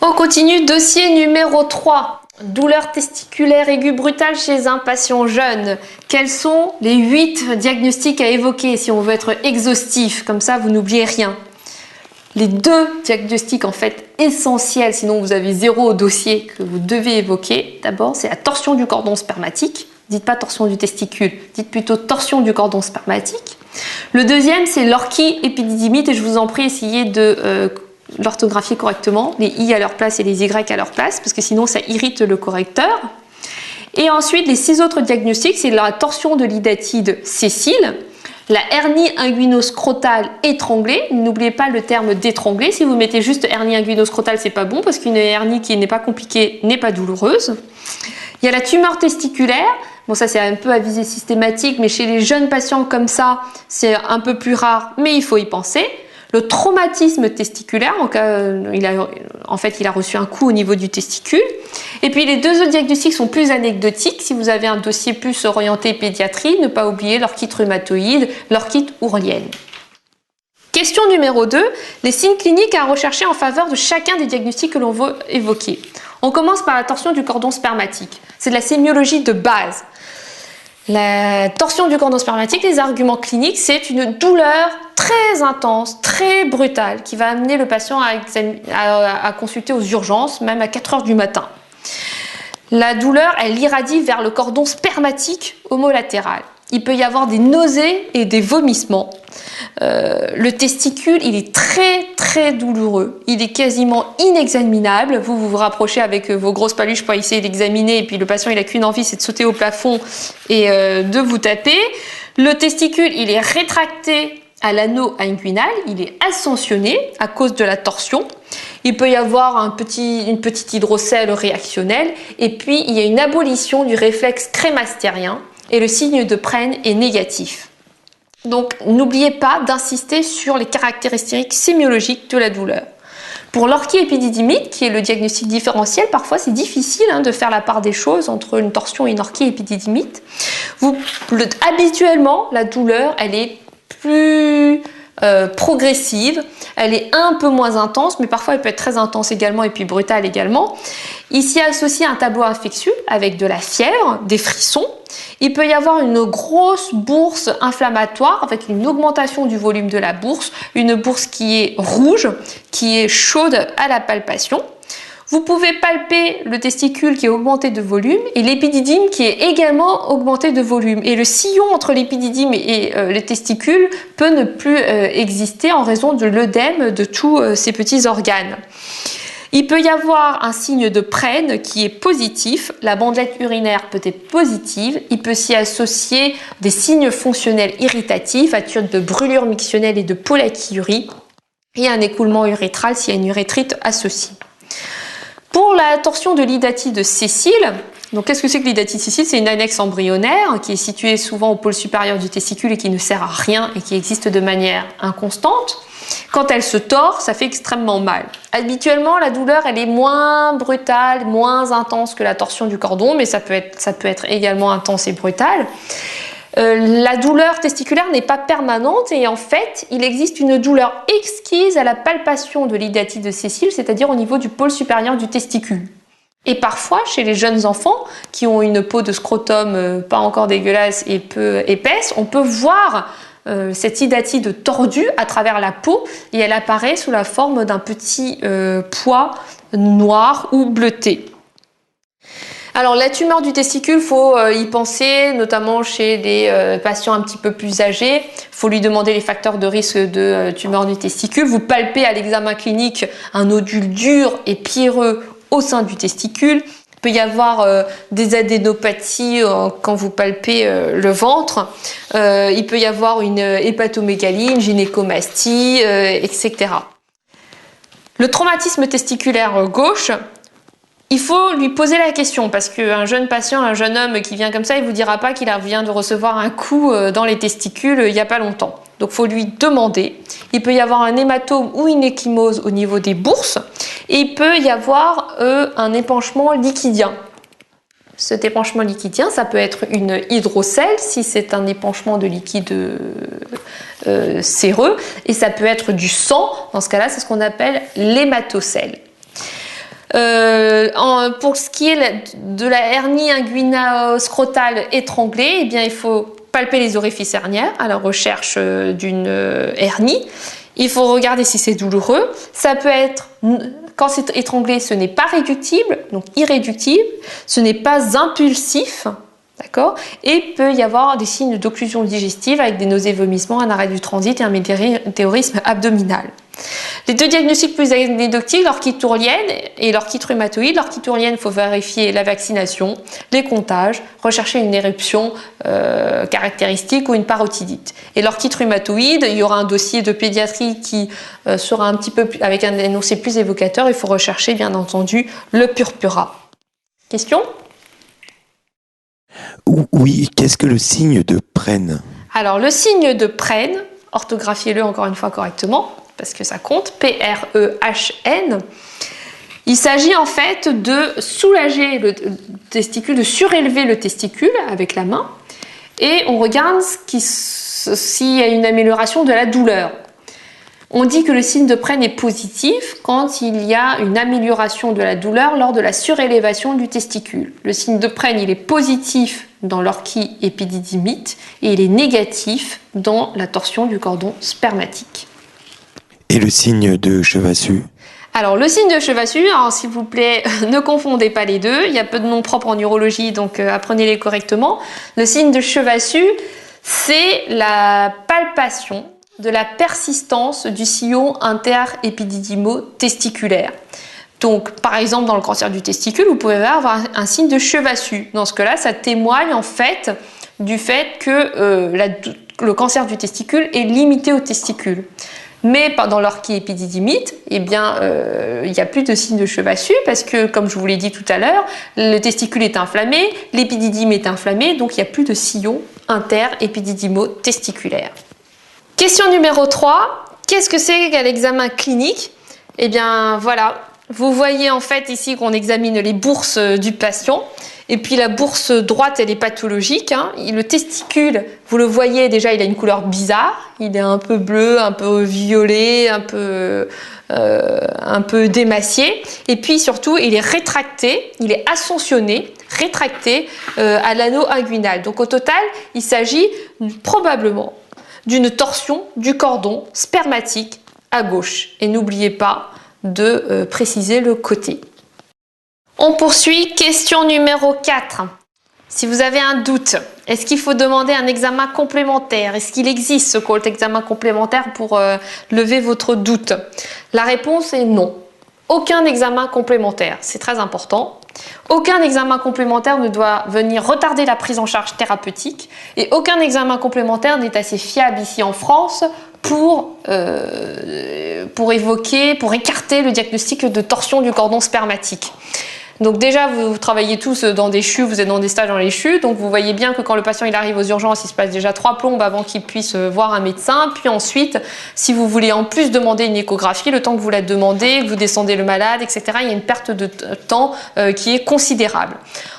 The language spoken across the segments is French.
On continue, dossier numéro 3. Douleur testiculaire aiguë brutale chez un patient jeune. Quels sont les 8 diagnostics à évoquer si on veut être exhaustif? Comme ça, vous n'oubliez rien. Les 2 diagnostics en fait essentiels, sinon vous avez 0 au dossier que vous devez évoquer. D'abord, c'est la torsion du cordon spermatique. Dites pas torsion du testicule, dites plutôt torsion du cordon spermatique. Le deuxième, c'est l'orchie-épididymite et je vous en prie, essayez de l'orthographier correctement, les i à leur place et les y à leur place, parce que sinon ça irrite le correcteur. Et ensuite, les 6 autres diagnostics, c'est la torsion de l'idatide sessile, la hernie inguinoscrotale étranglée. N'oubliez pas le terme d'étrangler. Si vous mettez juste hernie inguinoscrotale, c'est pas bon, parce qu'une hernie qui n'est pas compliquée n'est pas douloureuse. Il y a la tumeur testiculaire. Bon, ça c'est un peu à visée systématique, mais chez les jeunes patients comme ça, c'est un peu plus rare, mais il faut y penser. Le traumatisme testiculaire, en fait il a reçu un coup au niveau du testicule. Et puis les 2 autres diagnostics sont plus anecdotiques. Si vous avez un dossier plus orienté pédiatrie, ne pas oublier l'orchite rhumatoïde, l'orchite ourlienne. Question numéro 2, les signes cliniques à rechercher en faveur de chacun des diagnostics que l'on veut évoquer. On commence par la torsion du cordon spermatique. C'est de la sémiologie de base. La torsion du cordon spermatique, les arguments cliniques, c'est une douleur très intense, très brutale, qui va amener le patient à consulter aux urgences, même à 4 heures du matin. La douleur, elle irradie vers le cordon spermatique homolatéral. Il peut y avoir des nausées et des vomissements. Le testicule, il est très douloureux. Il est quasiment inexaminable. Vous vous rapprochez avec vos grosses paluches pour essayer d'examiner et puis le patient, il n'a qu'une envie, c'est de sauter au plafond et de vous taper. Le testicule, il est rétracté à l'anneau inguinal, il est ascensionné à cause de la torsion. Il peut y avoir une petite hydrocèle réactionnelle et puis il y a une abolition du réflexe crémastérien et le signe de Prehn est négatif. Donc n'oubliez pas d'insister sur les caractéristiques sémiologiques de la douleur. Pour l'orchie-épididymite, qui est le diagnostic différentiel, parfois c'est difficile de faire la part des choses entre une torsion et une orchie-épididymite. Habituellement, la douleur, elle est plus progressive, elle est un peu moins intense, mais parfois elle peut être très intense également et puis brutale également. Ici associé à un tableau infectieux avec de la fièvre, des frissons. Il peut y avoir une grosse bourse inflammatoire avec une augmentation du volume de la bourse, une bourse qui est rouge, qui est chaude à la palpation. Vous pouvez palper le testicule qui est augmenté de volume et l'épididyme qui est également augmenté de volume. Et le sillon entre l'épididyme et les testicules peut ne plus exister en raison de l'œdème de tous ces petits organes. Il peut y avoir un signe de Prehn qui est positif, la bandelette urinaire peut être positive, il peut s'y associer des signes fonctionnels irritatifs, attitude de brûlure mictionnelle et de pollakiurie, et un écoulement urétral s'il y a une urétrite associée. Pour la torsion de l'idatide sessile, donc qu'est-ce que c'est que l'idatide sessile? C'est une annexe embryonnaire qui est située souvent au pôle supérieur du testicule et qui ne sert à rien et qui existe de manière inconstante. Quand elle se tord, ça fait extrêmement mal. Habituellement, la douleur, elle est moins brutale, moins intense que la torsion du cordon, mais ça peut être également intense et brutale. La douleur testiculaire n'est pas permanente et en fait, il existe une douleur exquise à la palpation de l'idatide sessile, c'est-à-dire au niveau du pôle supérieur du testicule. Et parfois, chez les jeunes enfants qui ont une peau de scrotum pas encore dégueulasse et peu épaisse, on peut voir cette idatide tordue à travers la peau et elle apparaît sous la forme d'un petit pois noir ou bleuté. Alors la tumeur du testicule, faut y penser, notamment chez des patients un petit peu plus âgés. Il faut lui demander les facteurs de risque de tumeur du testicule. Vous palpez à l'examen clinique un nodule dur et pierreux au sein du testicule. Il peut y avoir des adénopathies quand vous palpez le ventre. Il peut y avoir une hépatomégalie, une gynécomastie, etc. Le traumatisme testiculaire gauche, il faut lui poser la question parce qu'un jeune patient, un jeune homme qui vient comme ça, il ne vous dira pas qu'il vient de recevoir un coup dans les testicules il n'y a pas longtemps. Donc il faut lui demander. Il peut y avoir un hématome ou une échymose au niveau des bourses et il peut y avoir un épanchement liquidien. Cet épanchement liquidien, ça peut être une hydrocèle si c'est un épanchement de liquide séreux et ça peut être du sang. Dans ce cas-là, c'est ce qu'on appelle l'hématocèle. Pour ce qui est de la hernie inguinale-scrotale étranglée, eh bien, il faut palper les orifices hernières à la recherche d'une hernie. Il faut regarder si c'est douloureux. Ça peut être, quand c'est étranglé, ce n'est pas réductible, donc irréductible. Ce n'est pas impulsif, d'accord? Et peut y avoir des signes d'occlusion digestive avec des nausées, vomissements, un arrêt du transit et un météorisme abdominal. Les deux diagnostics plus anecdotiques, l'orchite tourlienne et l'orchite rhumatoïde. L'orchite tourlienne, il faut vérifier la vaccination, les comptages, rechercher une éruption caractéristique ou une parotidite. Et l'orchite rhumatoïde, il y aura un dossier de pédiatrie qui sera un petit peu plus, avec un énoncé plus évocateur. Il faut rechercher, bien entendu, le purpura. Question ? Oui, qu'est-ce que le signe de Prehn? Alors, le signe de Prehn, orthographiez-le encore une fois correctement, parce que ça compte, P-R-E-H-N. Il s'agit en fait de soulager le testicule, de surélever le testicule avec la main, et on regarde s'il y a une amélioration de la douleur. On dit que le signe de Prehn est positif quand il y a une amélioration de la douleur lors de la surélévation du testicule. Le signe de Prehn, il est positif dans l'orchiépididymite et il est négatif dans la torsion du cordon spermatique. Et le signe de Chevassus? Alors, le signe de Chevassus, alors s'il vous plaît, ne confondez pas les deux. Il y a peu de noms propres en urologie, donc apprenez-les correctement. Le signe de Chevassus, c'est la palpation de la persistance du sillon interépididymo-testiculaire. Donc, par exemple, dans le cancer du testicule, vous pouvez avoir un signe de Chevassus. Dans ce cas-là, ça témoigne en fait du fait que le cancer du testicule est limité au testicule. Mais dans l'orchiépididymite, eh bien, il n'y a plus de signe de Chevassus parce que, comme je vous l'ai dit tout à l'heure, le testicule est inflammé, l'épididyme est inflammé, donc il n'y a plus de sillon interépididymo-testiculaire. Question numéro 3. Qu'est-ce que c'est qu'un examen clinique? Eh bien, voilà. Vous voyez en fait ici qu'on examine les bourses du patient. Et puis la bourse droite, elle est pathologique. Le testicule, vous le voyez déjà, il a une couleur bizarre. Il est un peu bleu, un peu violet, un peu démacié. Et puis surtout, il est rétracté, il est ascensionné, rétracté à l'anneau inguinal. Donc au total, il s'agit probablement d'une torsion du cordon spermatique à gauche. Et n'oubliez pas de préciser le côté. On poursuit, question numéro 4. Si vous avez un doute, est-ce qu'il faut demander un examen complémentaire? Est-ce qu'il existe ce qu'est examen complémentaire pour lever votre doute? La réponse est non. Aucun examen complémentaire, c'est très important. Aucun examen complémentaire ne doit venir retarder la prise en charge thérapeutique et aucun examen complémentaire n'est assez fiable ici en France pour écarter le diagnostic de torsion du cordon spermatique. Donc déjà, vous travaillez tous dans des CHU, vous êtes dans des stages dans les CHU, donc vous voyez bien que quand le patient il arrive aux urgences, il se passe déjà 3 plombes avant qu'il puisse voir un médecin. Puis ensuite, si vous voulez en plus demander une échographie, le temps que vous la demandez, que vous descendez le malade, etc., il y a une perte de temps qui est considérable.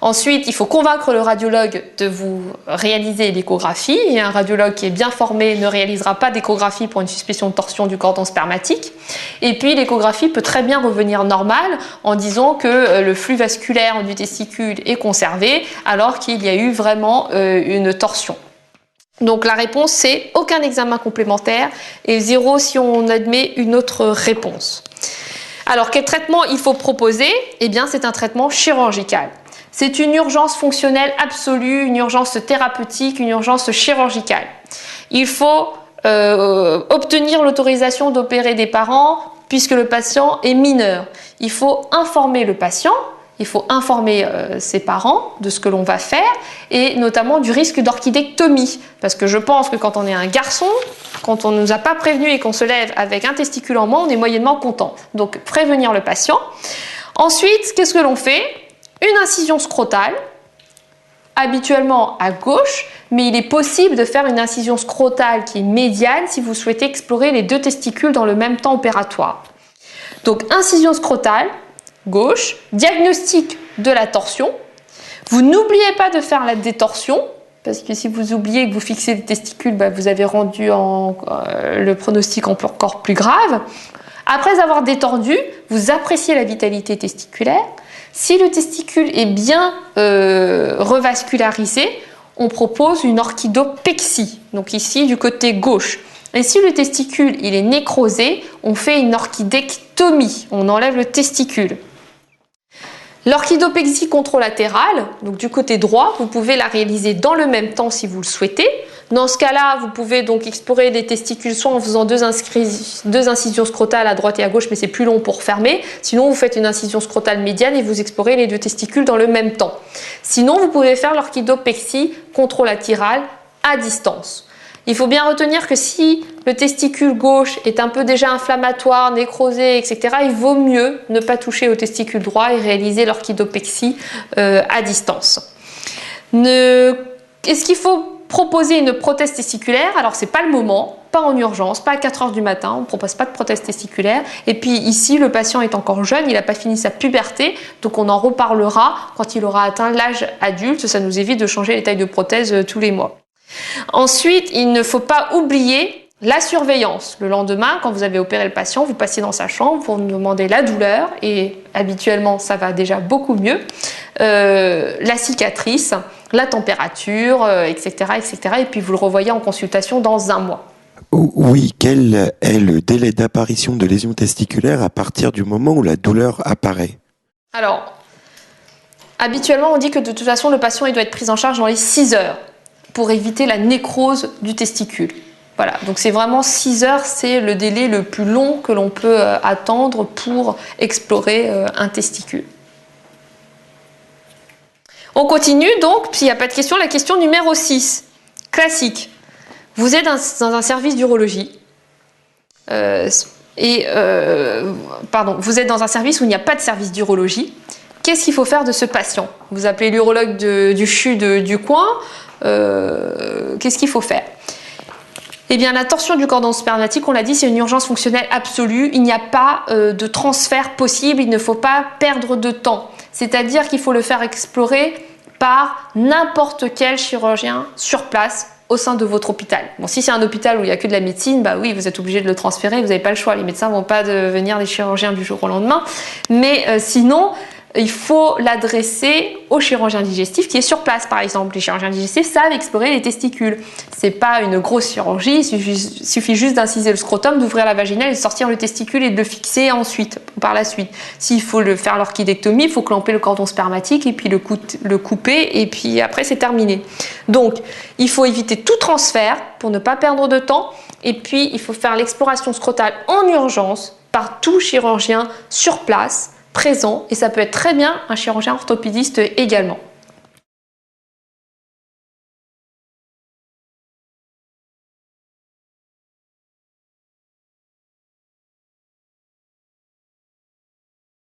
Ensuite, il faut convaincre le radiologue de vous réaliser l'échographie. Et un radiologue qui est bien formé ne réalisera pas d'échographie pour une suspicion de torsion du cordon spermatique. Et puis l'échographie peut très bien revenir normale en disant que le flux vasculaire du testicule est conservé alors qu'il y a eu vraiment une torsion. Donc la réponse c'est aucun examen complémentaire et 0 si on admet une autre réponse. Alors quel traitement il faut proposer? Eh bien c'est un traitement chirurgical. C'est une urgence fonctionnelle absolue, une urgence thérapeutique, une urgence chirurgicale. Il faut obtenir l'autorisation d'opérer des parents puisque le patient est mineur. Il faut informer le patient, il faut informer ses parents de ce que l'on va faire et notamment du risque d'orchidectomie. Parce que je pense que quand on est un garçon, quand on ne nous a pas prévenu et qu'on se lève avec un testicule en moins, on est moyennement content. Donc prévenir le patient. Ensuite, qu'est-ce que l'on fait? Une incision scrotale, habituellement à gauche, mais il est possible de faire une incision scrotale qui est médiane si vous souhaitez explorer les deux testicules dans le même temps opératoire. Donc incision scrotale, gauche, diagnostic de la torsion. Vous n'oubliez pas de faire la détorsion, parce que si vous oubliez que vous fixez les testicules, vous avez rendu le pronostic encore plus grave. Après avoir détordu, vous appréciez la vitalité testiculaire. Si le testicule est bien revascularisé, on propose une orchidopexie, donc ici du côté gauche. Et si le testicule il est nécrosé, on fait une orchidectomie, on enlève le testicule. L'orchidopexie controlatérale, donc du côté droit, vous pouvez la réaliser dans le même temps si vous le souhaitez. Dans ce cas-là, vous pouvez donc explorer des testicules soit en faisant deux incisions scrotales à droite et à gauche, mais c'est plus long pour fermer. Sinon, vous faites une incision scrotale médiane et vous explorez les deux testicules dans le même temps. Sinon, vous pouvez faire l'orchidopexie controlatérale à distance. Il faut bien retenir que si le testicule gauche est un peu déjà inflammatoire, nécrosé, etc., il vaut mieux ne pas toucher au testicule droit et réaliser l'orchidopexie à distance. Est-ce qu'il faut proposer une prothèse testiculaire? Alors, ce n'est pas le moment, pas en urgence, pas à 4 heures du matin, on ne propose pas de prothèse testiculaire. Et puis ici, le patient est encore jeune, il n'a pas fini sa puberté, donc on en reparlera quand il aura atteint l'âge adulte. Ça nous évite de changer les tailles de prothèse tous les mois. Ensuite, il ne faut pas oublier la surveillance. Le lendemain, quand vous avez opéré le patient, vous passez dans sa chambre, vous demandez la douleur et habituellement, ça va déjà beaucoup mieux. La cicatrice, la température, etc., etc. Et puis vous le revoyez en consultation dans 1 mois. Oui, quel est le délai d'apparition de lésions testiculaires à partir du moment où la douleur apparaît? Alors, habituellement, on dit que de toute façon, le patient il doit être pris en charge dans les 6 heures pour éviter la nécrose du testicule. Voilà, donc c'est vraiment 6 heures, c'est le délai le plus long que l'on peut attendre pour explorer un testicule. On continue donc, s'il n'y a pas de question, la question numéro 6, classique. Vous êtes dans un service d'urologie vous êtes dans un service où il n'y a pas de service d'urologie. Qu'est-ce qu'il faut faire de ce patient? Vous appelez l'urologue du CHU du coin. Qu'est-ce qu'il faut faire? Eh bien, la torsion du cordon spermatique, on l'a dit, c'est une urgence fonctionnelle absolue. Il n'y a pas de transfert possible, il ne faut pas perdre de temps. C'est-à-dire qu'il faut le faire explorer par n'importe quel chirurgien sur place au sein de votre hôpital. Bon, si c'est un hôpital où il n'y a que de la médecine, bah oui, vous êtes obligé de le transférer, vous n'avez pas le choix. Les médecins ne vont pas devenir des chirurgiens du jour au lendemain. Mais sinon, il faut l'adresser au chirurgien digestif qui est sur place, par exemple. Les chirurgiens digestifs savent explorer les testicules. C'est pas une grosse chirurgie, il suffit juste d'inciser le scrotum, d'ouvrir la vaginale et de sortir le testicule et de le fixer ensuite, par la suite. S'il faut faire l'orchidectomie, il faut clamper le cordon spermatique et puis le couper et puis après c'est terminé. Donc, il faut éviter tout transfert pour ne pas perdre de temps et puis il faut faire l'exploration scrotale en urgence par tout chirurgien sur place, présent, et ça peut être très bien un chirurgien orthopédiste également.